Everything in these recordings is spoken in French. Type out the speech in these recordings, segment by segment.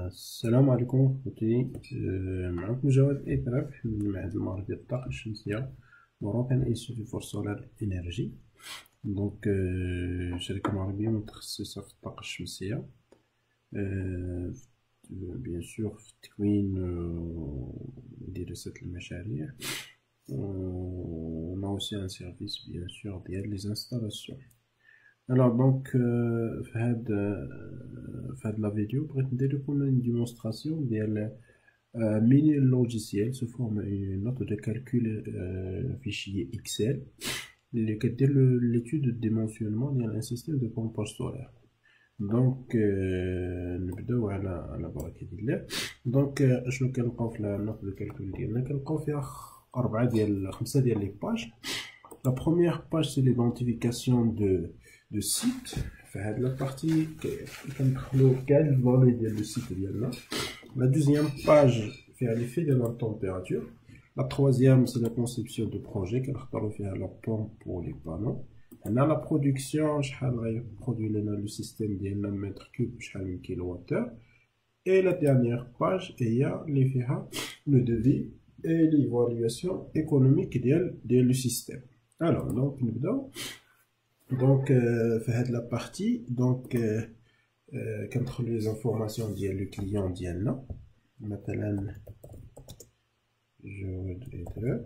السلام عليكم خوتي. معكم جواد إدراك من المعهد المغربي للطاقة الشمسية مروكان انستيتيوت فور سولار انرجي. دونك شركة مغربية متخصصة في الطاقة الشمسية، بيان سور في التكوين ودراسة المشاريع. on a aussi un service bien sûr ديال les installations. Alors donc في هاد la vidéo بغيت ندير لكم une démonstration ديال mini logiciel sous forme une note de calcul fichier Excel اللي كدير l'étude de dimensionnement ديال un système de pompage solaire. دونك نبداو على بركة الله. دونك شنو كنلقاو في النوت دو كالكول ديالنا؟ كنلقاو فيها خمسة ديال لي باج. La première page c'est l'identification de site. في هاد لا بارتي كندخلو كاع لي فالي ديال لو سيت ديالنا. La deuxième page فيها l'effet de la température. La troisième c'est la conception de projet كنختارو فيها la pompe pour les panneaux. هنا لا برودكسيون شحال غيبرودوي لنا لو سيستيم ديالنا متر كوب شحال من كيلوواتور. اي لا ديرنيير باج هي اللي فيها لو دوفي اي ليفالواسيون ايكونوميك ديال لو سيستيم. الوغ دونك نبداو. دونك في هاد لا بارتي دونك كندخلو لي زانفورماسيون ديال لو كليون ديالنا، مثلا جواد إدراك،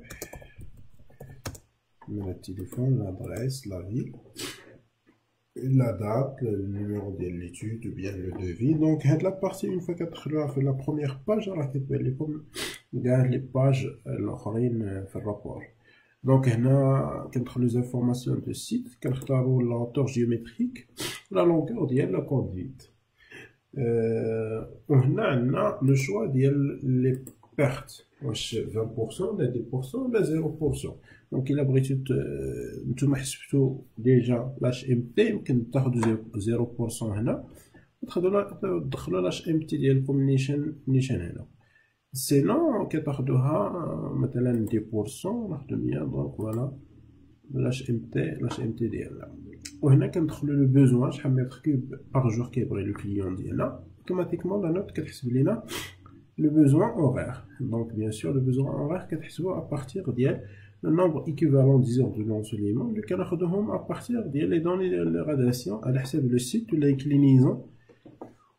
le téléphone, l'adresse, la ville, la date, le numéro de l'étude, ou bien le devis. Donc, la partie, une fois qu'on a fait la première page, on va comme les pages في الرابور. Donc, on a les informations de site, la hauteur géométrique, la longueur de la conduite. On a le choix des pertes. 20%, la 10%, la 0%. Donc il a pris نتوما حسبتو ديجا لاش ام تي، يمكن تاخدو 0% هنا تدخلو لاش ام تي ديالكم نيشان هنا. سينو كتاخدوها مثلا 10% ناخدو 100. دونك فوالا لاش ام تي ديالنا. وهنا كندخلو لو بوزوان شحال متر كوب باغ جور كيبغي لو كليون ديالنا. اوتوماتيكمون لا نوت كتحسب لينا le besoin horaire. Donc bien sûr le besoin horaire كتحسبوه à partir ديال le nombre équivalent d'heures de l'ensoleillement اللي كناخدوهم à partir ديال les données de radiation على حساب le site و l'inclinaison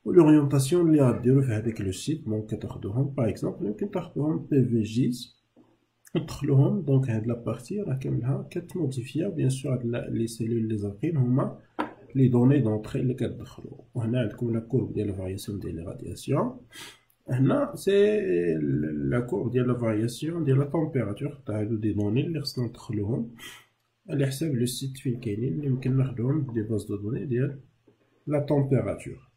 و l'orientation اللي غديرو في هذاك لو سيت. دونك كتاخدوهم باغ اكزومبل يمكن تاخدوهم PVGs وتدخلوهم. دونك هاد لا بارتي راه كاملها كتموديفيا بيان سور هاد لي سيلول اللي زاقين هما لي دوني دونطري اللي كتدخلو. وهنا عندكم لا كورب ديال الفارياسيون ديال لي رادياسيون. هنا سي لا كورب ديال لا فارياسيون ديال لا تمبيراتور تاع هادو دي دوني اللي خصنا ندخلوهم على حساب لو سيت فين كاينين اللي يمكن ناخدوهم دي باز دو دوني ديال لا تمبيراتور.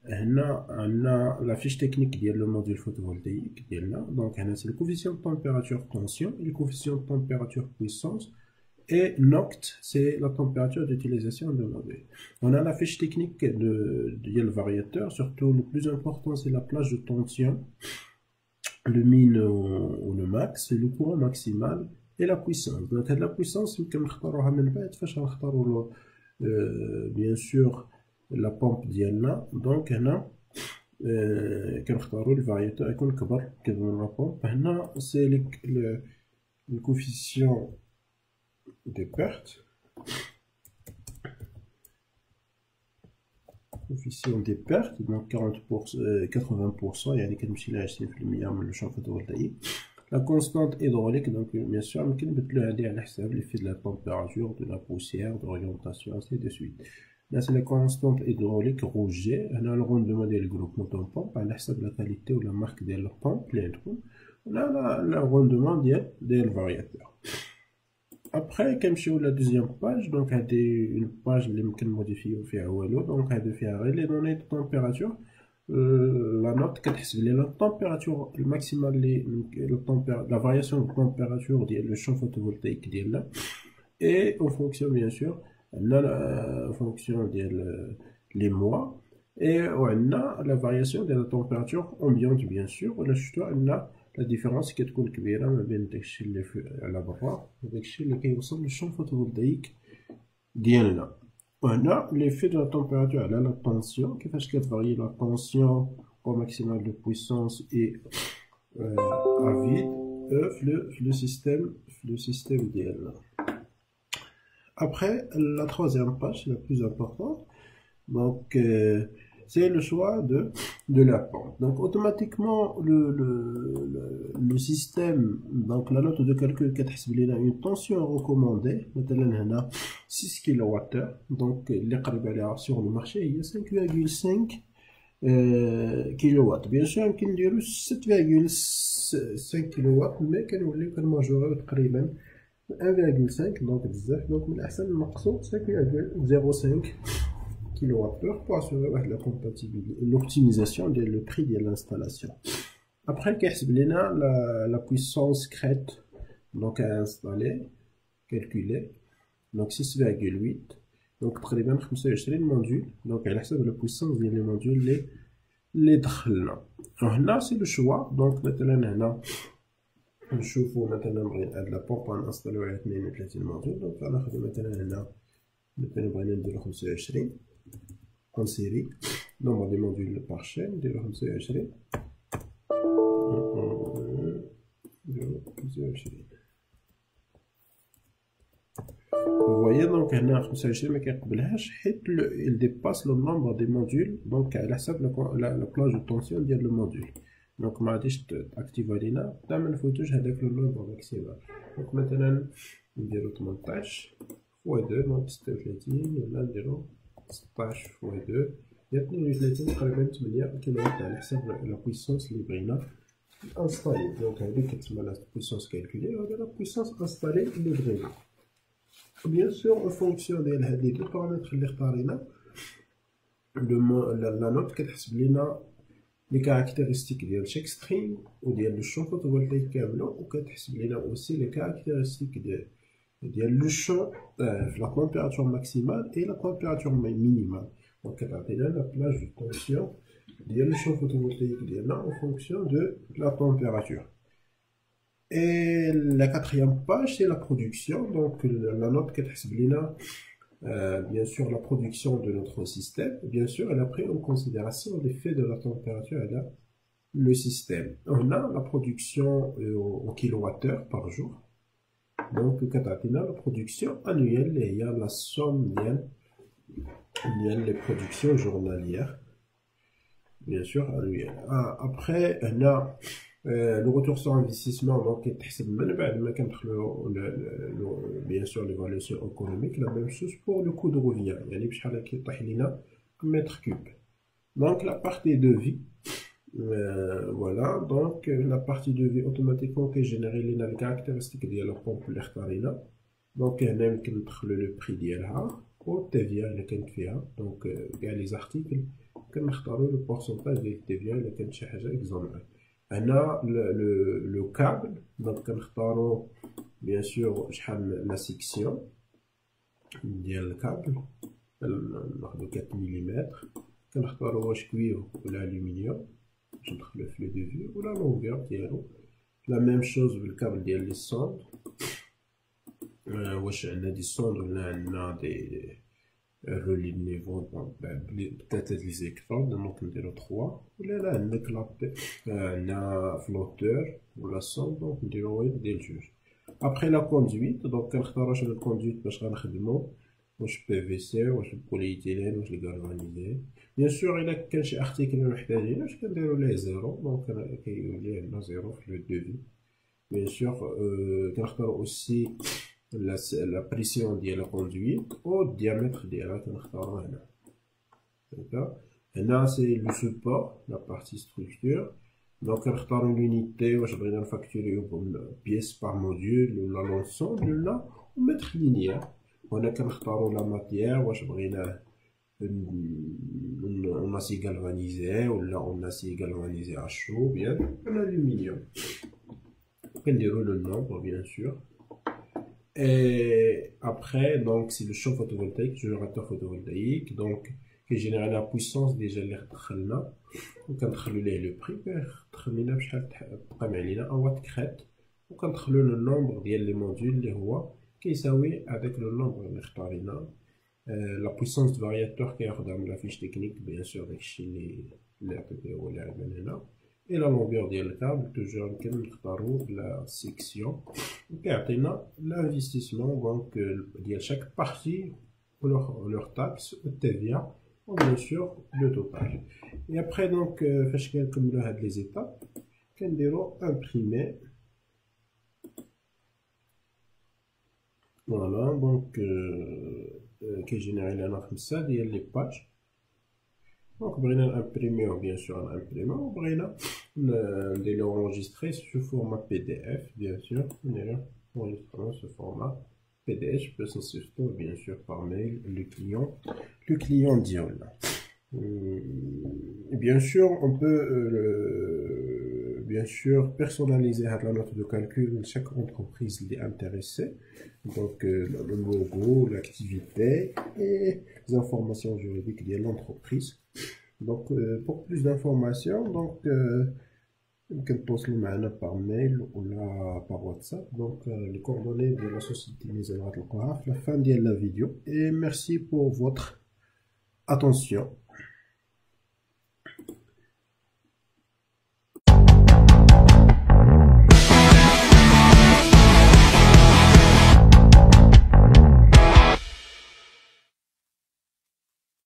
هنا عندنا لا فيش تكنيك ديال لو موديل فوتوفولتايك ديالنا. دونك هنا سي لو كوفيسيون تمبيراتور تونسيون et le coefficient de température puissance. Et NOCT, c'est la température d'utilisation de modèle. On a la fiche technique de le variateur. Surtout, le plus important, c'est la plage de tension, le min ou le max, le courant maximal et la puissance. Donc, la puissance, bien sûr, la pompe d'Yalna. Donc, le variateur est la pompe. C'est le coefficient des pertes, coefficient des pertes, donc 80%, يعني كنمشي ل 20% من le champ photovoltaïque. La constante hydraulique, donc bien sûr يمكن نبدلو هادي على حساب l'effet de la température, de la poussière, d'orientation, ainsi de suite. Là c'est la constante hydraulique rouge G. هنا le rendement ديال الجروبمون pompe على حساب la qualité ou la marque ديال la pompe اللي عندكم. ولا le rendement ديال الفارياتور. Après كنمشيو la deuxième page. Donc هادي une page اللي ممكن نموديفيو فيها والو. دونك هادي فيها غير لي دوني دو تمبيراتور. لا نوت كتحسب لي لا تمبيراتور الماكسيمال لي لا فارياسيون دو تمبيراتور ديال لو شون فوتوفولتايك ديالنا. اي اون فونكسيون بيان سور عندنا فونكسيون ديال لي موا اي وعندنا لا فارياسيون ديال لا تمبيراتور امبيونت بيان سور. ولا شفتو عندنا لا ديفيرونس كتكون كبيره ما بين داكشي اللي على برا وداكشي اللي كيوصل للشون فوتوفولتايك ديالنا. وهنا ليفي دو لا تمبيراتور على لا طونسيون، كيفاش كتفاري لا طونسيون au maximum de puissance et à vide le système DL. Après, la troisième page, la plus importante, donc c'est le choix de la pente. Donc automatiquement le système, donc la note de calcul كتحسب لنا une tension recommandée مثلا هنا 6 kW. donc اللي قريب عليها sur le marché هي 5,5 كيلووات. bien sûr يمكن نديرو 7,5 كيلووات مي كنوليو كنماجوريو تقريبا 1,5 donc بزاف. donc من الأحسن نقصو 5,05 kWh pour assurer la compatibilité, l'optimisation du prix de l'installation. Après, la puissance crête donc à installer, calculer, donc 6,8. donc تقريبا 25 modules. donc على حسب la puissance ديال les modules اللي دخلنا. هنا c'est le choix. donc مثلا هنا نشوفوا مثلا بغينا هاد لا بومب غنستاليو على 32 موديول. donc غناخدو مثلا هنا مثلا بغينا نديرو 25 en série. nombre de modules par chaîne de 25. Vous voyez donc هنا 25 ما كيقبلهاش حيت il dépasse le nombre des modules donc على حسب la plage de tension ديال le module. donc ما غاديش تاكتيفا لينا حتى ما نفوتوش هذاك لو نومبر ماكسيمال. donc مثلا نديرو 18 فوا 2 donc 36 ولا نديرو 16 فوا 2 هي 32 تقريبا 8 كيلووات على حسب لا بويسونس اللي بغينا انستالي. donc هذيك كتسمى لا بويسونس كالكولي وهذا لا بويسونس انستالي اللي بغينا. bien sûr en fonction ديال هاد لي دو بارامتر اللي اختارينا لا نوت كتحسب لينا لي كاركتيرستيك ديال شاك ستريم وديال لو شون فوتوفولتايك كاملو وكتحسب لينا اوسي لي كاركتيرستيك ديال لو شون في لا تمبيراتور ماكسيمال اي لا تمبيراتور مينيمال. donc كتعطينا لا بلاج دو طونسيون ديال لو شون فوتوفولتايك ديالنا en fonction de la température. Et la quatrième page, c'est la production. Donc, la note qui est bien sûr, la production de notre système. Bien sûr, elle a pris en considération l'effet de la température et le système. On a la production en kilowattheure par jour. Donc, la production annuelle, il y a la somme des productions journalières. Bien sûr, annuelle. Après, on a le retour sur investissement. donc يتحسب من بعد ما كندخلو bien sûr l'évaluation économique. la même chose pour le coût de revient يعني بشحال كيطيح لينا mètre cube. donc la partie de vie voilà. donc la partie de vie automatiquement كيجينيري لينا الكاركتيرستيك ديال لا بومب اللي اختارينا. donc هنا يمكن ندخلو لو بري ديالها والتيفيا اللي كانت فيها. donc كاع لي زارتيكل كنختارو لو بورسونتاج ديال التيفيا الا كانت شي حاجه اكزونيري. هنا le câble. donc كنختارو bien sûr شحال la section ديال الكابل. ناخدو 4 ملم. كنختارو واش كوير ولا الومنيوم باش ندخلو في لو ديفي ولا لونغور ديالو. لا ميم شوز بالكابل ديال لي سوند. واش عندنا دي سوند ولا عندنا دي relais de niveau. peut-être les électrodes. donc نديرو 3 ولا لا عندنا كلاب عندنا فلوتور ولا sonde. donc نديرو واحد ديال جوج. après la conduite. donc كنختارو واش الكوندويت باش غنخدمو واش PVC واش بولييثيلين واش الغالفانيزي. bien sûr الا كان شي ارتيكل ما محتاجينوش كنديرو ليه زيرو. donc كيولي عندنا زيرو في لو دوفي. bien sûr كنختارو aussi la pression de la conduite au diamètre de la conduite. D'accord. C'est le support, la partie structure. donc on l'unité واش بغينا نفاكتوريو pièce par module ولا l'ensemble là ومتر linéaire. هنا كنختارو la matière واش بغينا en acier galvanisé ولا en acier galvanisé à chaud bien en aluminium. كنديرو le nombre bien sûr. Et après, donc, c'est le champ photovoltaïque, le générateur photovoltaïque, donc, qui génère la puissance déjà اللي دخلنا. وكندخلو ليه لو بري تخمينا بشحال تقام علينا ان وات كريت. وكندخلو لو نومبر ديال لي موديول اللي هو كيساوي هذاك لو نومبر اللي اختارينا la puissance de variateur qui est dans la fiche technique, bien sûr, chez les APP ou les MNNA. Et la longueur de la table, toujours la section. Et l'investissement, donc, il y a chaque partie, leur taxe, TVA, ou bien sûr, le total. Et après, donc, comme les étapes, qu'on imprimer. Voilà, donc, qui génère ça, il y a les pages. Donc, on va imprimer, bien sûr, on imprime. On va l'enregistrer sous format PDF, bien sûr. On va enregistrer ce format PDF, peut s'insérer, bien sûr, par mail, le client Diol. Bien sûr, on peut bien sûr personnaliser la note de calcul de chaque entreprise qui est intéressée. Donc le logo, l'activité et les informations juridiques liées à l'entreprise. Donc pour plus d'informations, donc vous pouvez poster par mail ou par WhatsApp. Donc les coordonnées de la société mise à la fin de la vidéo. Et merci pour votre attention.